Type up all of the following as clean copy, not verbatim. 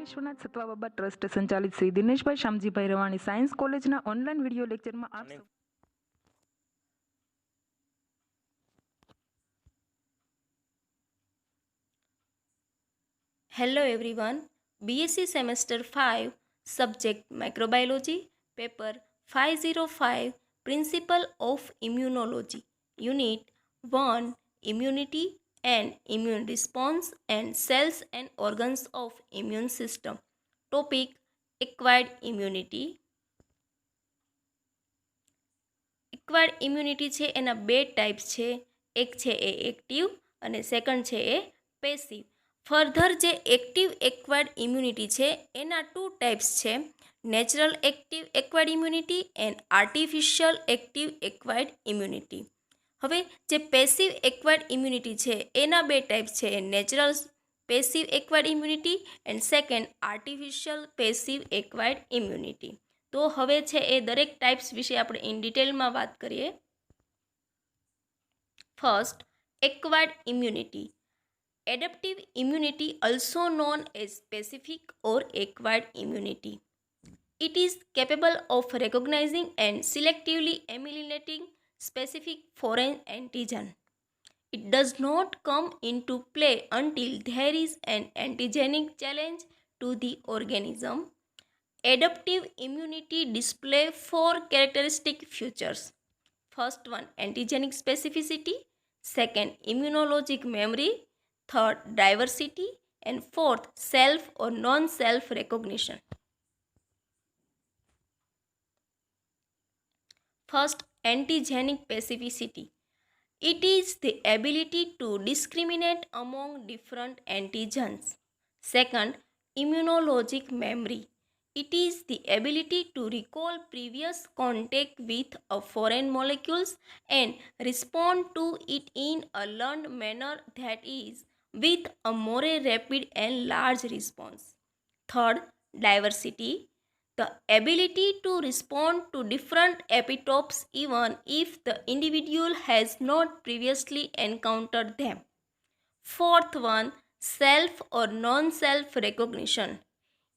Vishwanath સતવાબાબા trust સંચાલિત Shri Dineshbhai Shamjibhai Ravani science કોલેજના online video લેક્ચરમાં આપ સૌ Hello everyone, BSc Semester 5, Subject Microbiology, Paper 505, Principle of Immunology, Unit 1, Immunity and Immune Response and Cells and Organs of Immune System. Topic, Acquired Immunity. Acquired immunity છે એના બે types છે, એક છે એ એક્ટિવ અને સેકન્ડ છે એ પેસિવ. ફર્ધર જે active acquired immunity છે એના ટુ ટાઈપ્સ છે, natural active acquired immunity and artificial active acquired immunity. હવે જે પેસિવ એક્વાયર્ડ ઇમ્યુનિટી છે એના બે ટાઈપ્સ છે, natural passive acquired immunity and second artificial passive acquired immunity. તો હવે છે એ દરેક ટાઈપ્સ વિશે આપણે ઇન ડિટેલમાં વાત કરીએ. First, acquired immunity. Adaptive immunity, also known as specific or acquired immunity. It is capable of recognizing and selectively eliminating specific foreign antigen. It does not come into play until there is an antigenic challenge to the organism. Adaptive immunity display four characteristic features. First one, antigenic specificity. Second, immunologic memory. Third, diversity. And fourth, self or non-self recognition. First, antigenic specificity. It is the ability to discriminate among different antigens. Second, immunologic memory. It is the ability to recall previous contact with a foreign molecules and respond to it in a learned manner, that is, with a more rapid and large response. Third, diversity. The ability to respond to different epitopes even if the individual has not previously encountered them. Fourth one, self or non-self recognition.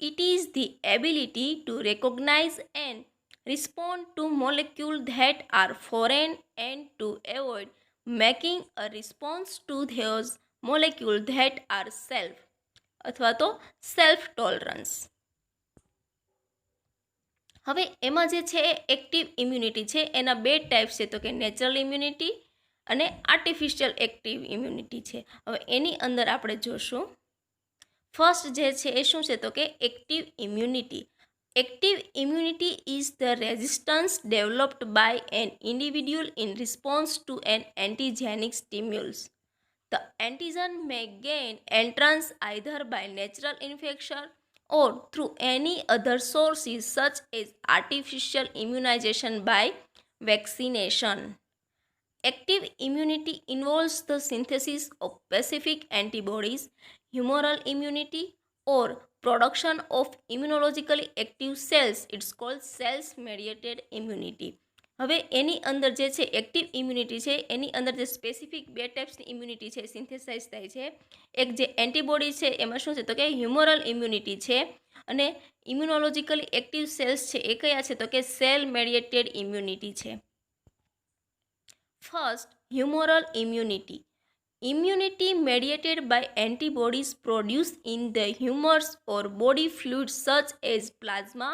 It is the ability to recognize and respond to molecules that are foreign and to avoid making a response to those molecules that are self અથવા તો self tolerance. હવે એમાં જે છે active immunity છે એના બે types છે, તો કે નેચરલ ઇમ્યુનિટી અને આર્ટિફિશિયલ એક્ટિવ ઇમ્યુનિટી છે. હવે એની અંદર આપણે જોશું. ફર્સ્ટ જે છે એ શું છે, તો કે active immunity. Active immunity is the resistance developed by an individual in response to an antigenic stimulus. The antigen may gain entrance either by natural infection or through any other sources such as artificial immunization by vaccination. Active immunity involves the synthesis of specific antibodies, humoral immunity, or production of immunologically active cells. It's called cells-mediated immunity. હવે એની અંદર જે છે active immunity છે એની અંદર જે specific બે ટાઈપ્સની immunity છે સિન્થેસાઇઝ થાય છે. એક જે એન્ટીબોડી છે એમાં શું છે, તો કે હ્યુમરલ ઇમ્યુનિટી છે, અને ઇમ્યુનોલોજીકલી એક્ટિવ સેલ્સ છે એ કયા છે, તો કે સેલ મેડિએટેડ ઇમ્યુનિટી છે. First, humoral immunity. Immunity mediated by antibodies produced in the humors or body fluids such as plasma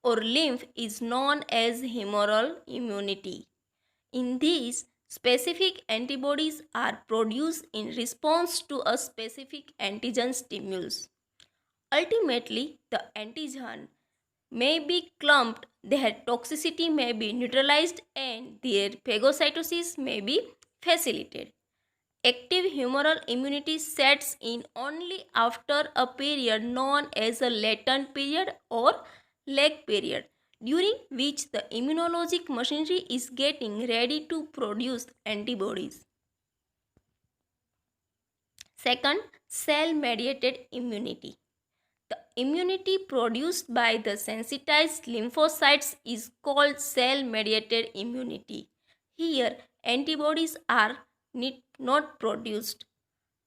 or lymph is known as humoral immunity. In these, specific antibodies are produced in response to a specific antigen stimulus. Ultimately, the antigen may be clumped, their toxicity may be neutralized, and their phagocytosis may be facilitated. Active humoral immunity sets in only after a period known as a latent period or lag period, during which the immunologic machinery is getting ready to produce antibodies. Second, cell-mediated immunity. The immunity produced by the sensitized lymphocytes is called cell-mediated immunity. Here, antibodies are not produced.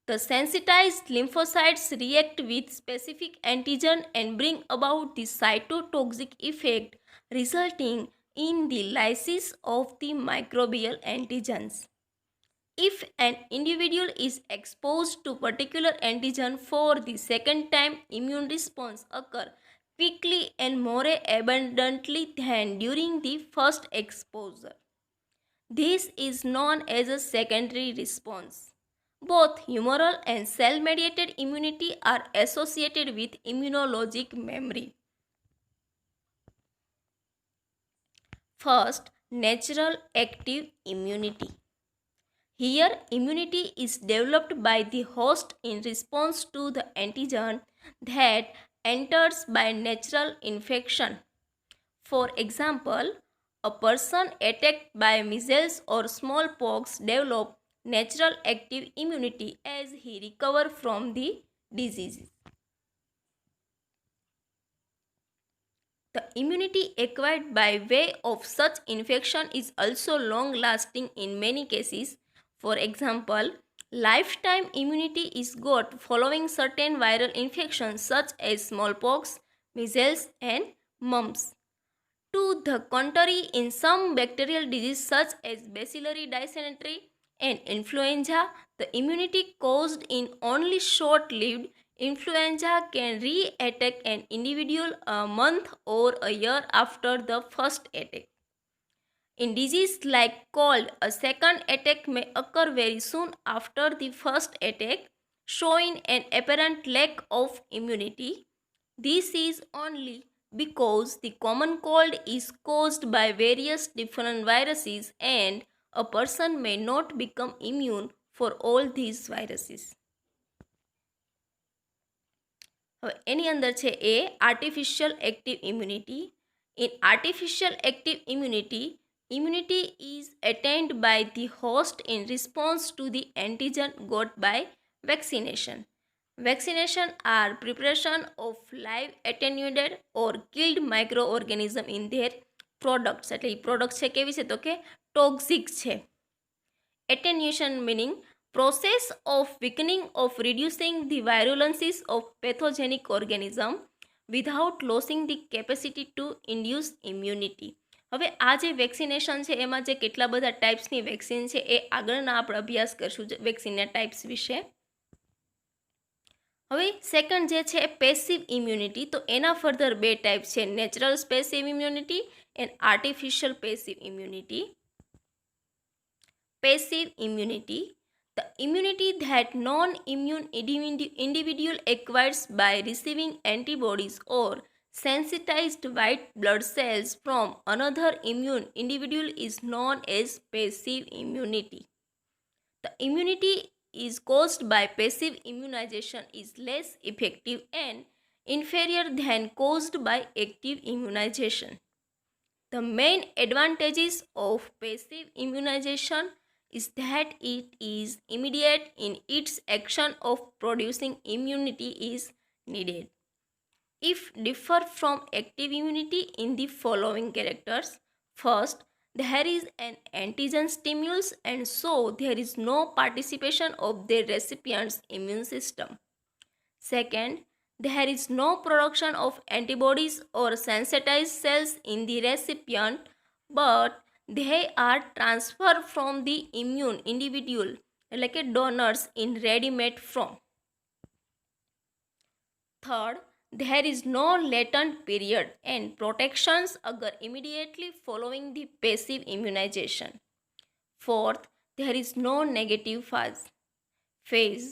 The sensitized lymphocytes react with specific antigen and bring about the cytotoxic effect, resulting in the lysis of the microbial antigens. If an individual is exposed to particular antigen for the second time, immune response occur quickly and more abundantly than during the first exposure. This is known as a secondary response. Both humoral and cell-mediated immunity are associated with immunologic memory. First, natural active immunity. Here, immunity is developed by the host in response to the antigen that enters by natural infection. For example, a person attacked by measles or smallpox develops natural active immunity as he recovers from the disease. The immunity acquired by way of such infection is also long lasting in many cases. For example, lifetime immunity is got following certain viral infections such as smallpox, measles, and mumps. To the contrary, in some bacterial diseases such as bacillary dysentery and influenza, the immunity caused in only short-lived. Influenza can re-attack an individual a month or a year after the first attack. In disease like cold, a second attack may occur very soon after the first attack, showing an apparent lack of immunity. This is only because the common cold is caused by various different viruses and a person may not become immune for all these viruses. હવે એની અંદર છે એ artificial active immunity. In artificial active immunity, immunity is attained by the host in response to the antigen got by vaccination. Vaccination are preparation of live attenuated or killed microorganism in their products. એટલે એ product છે કેવી છે તો કે toxic છે. Attenuation meaning process of weakening of reducing the virulences of pathogenic organism without losing the capacity to induce immunity. હવે આ જે વેક્સિનેશન છે એમાં જે કેટલા બધા ટાઈપ્સની વેક્સિન છે એ આગળના આપણે અભ્યાસ કરશું વેક્સિનના ટાઈપ્સ વિશે. હવે સેકન્ડ જે છે પેસિવ ઇમ્યુનિટી, તો એના ફર્ધર બે ટાઈપ છે, natural passive immunity and artificial passive immunity. Passive immunity, the immunity that non-immune individual acquires by receiving antibodies or sensitized white blood cells from another immune individual is known as passive immunity. The immunity is caused by passive immunization is less effective and inferior than caused by active immunization. The main advantages of passive immunization is that it is immediate in its action of producing immunity is needed. If differ from active immunity in the following characters. First, there is an antigen stimulus and so there is no participation of the recipient's immune system. Second, there is no production of antibodies or sensitized cells in the recipient, but they are transferred from the immune individual like a donors in ready-made form. Third, there is no latent period and protections occur immediately following the passive immunization. Fourth, there is no negative phase.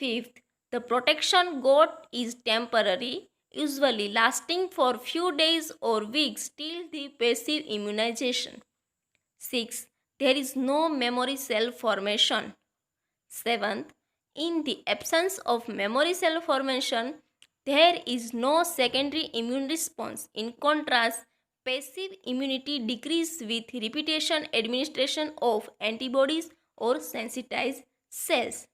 Fifth, the protection got is temporary, usually lasting for few days or weeks till the passive immunization. 6. There is no memory cell formation. 7th, in the absence of memory cell formation, there is no secondary immune response. In contrast, passive immunity decreases with repetition administration of antibodies or sensitized cells.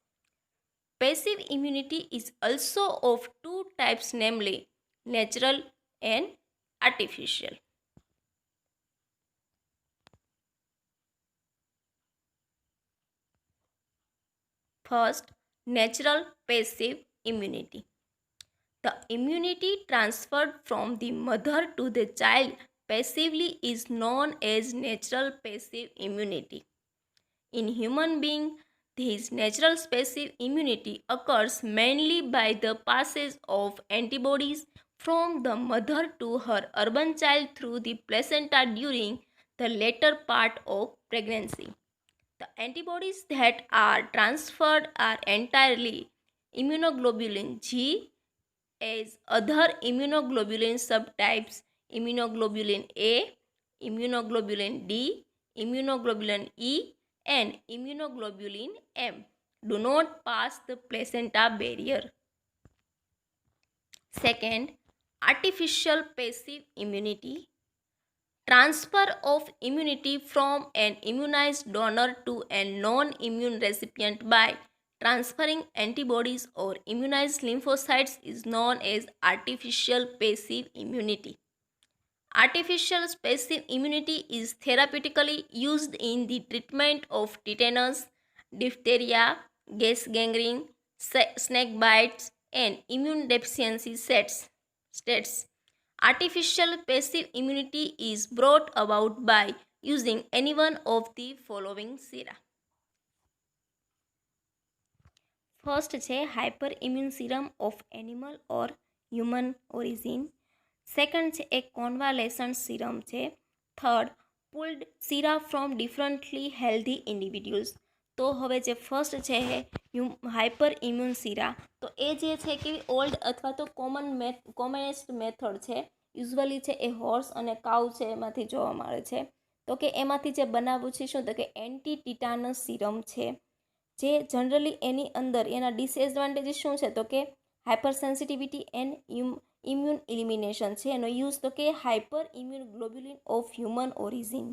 Passive immunity is also of two types, namely natural and artificial. First, natural passive immunity. The immunity transferred from the mother to the child passively is known as natural passive immunity. In human being, this natural passive immunity occurs mainly by the passage of antibodies from the mother to her urban child through the placenta during the later part of pregnancy. The antibodies that are transferred are entirely immunoglobulin G, as other immunoglobulin subtypes immunoglobulin A, immunoglobulin D, immunoglobulin E, and immunoglobulin M do not pass the placenta barrier. Second, artificial passive immunity. Transfer of immunity from an immunized donor to a non-immune recipient by transferring antibodies or immunized lymphocytes is known as artificial passive immunity. Artificial passive immunity is therapeutically used in the treatment of tetanus, diphtheria, gas gangrene, snake bites, and immune deficiency states. Artificial passive immunity is brought about by using any one of the following sera. First છે hyper immune serum of animal or human origin. Second છે એક convalescent serum છે. Third, pooled sera from differently healthy individuals. તો હવે જે first છે hyper immune સિરા, તો એ જે છે કે ઓલ્ડ અથવા તો કોમનેસ્ટ મેથડ છે, યુઝ્યુઅલી છે એ હોર્સ અને કાઉ છે એમાંથી જોવા મળે છે. તો કે એમાંથી જે બનાવવું છે શું, તો કે એન્ટી ટીટાનસ સિરમ છે, જે જનરલી એની અંદર એના ડિસએડવાન્ટેજીસ શું છે, તો કે hyper sensitivity and immune elimination છે એનો યુઝ, તો કે hyper immune globulin of human origin.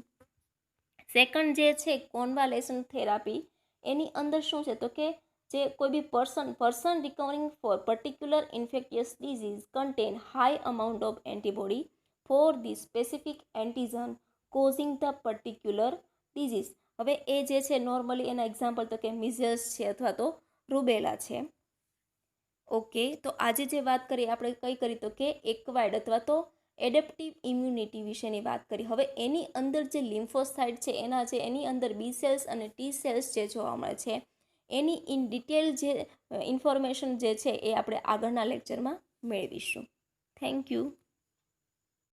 Second જે છે કોન્વાલેસન્ટ થેરાપી, એની અંદર શું છે, તો કે જે કોઈ બી person recovering for particular infectious disease contain high amount of antibody for the specific antigen causing the particular disease. હવે એ જે છે નોર્મલી એના એક્ઝામ્પલ તો કે મિઝલ્સ છે અથવા તો રૂબેલા છે. ઓકે, તો આજે જે વાત કરી આપણે કઈ કરી, તો કે એક્વાયર્ડ અથવા તો એડેપ્ટિવ ઇમ્યુનિટી વિશેની વાત કરી. હવે એની અંદર જે લિમ્ફોસાઇટ છે એના જે એની અંદર બી સેલ્સ અને ટી સેલ્સ જે જોવા મળે છે એની ઇન ડિટેલ જે ઇન્ફોર્મેશન જે છે એ આપણે આગળના લેક્ચરમાં મેળવીશું. Thank you.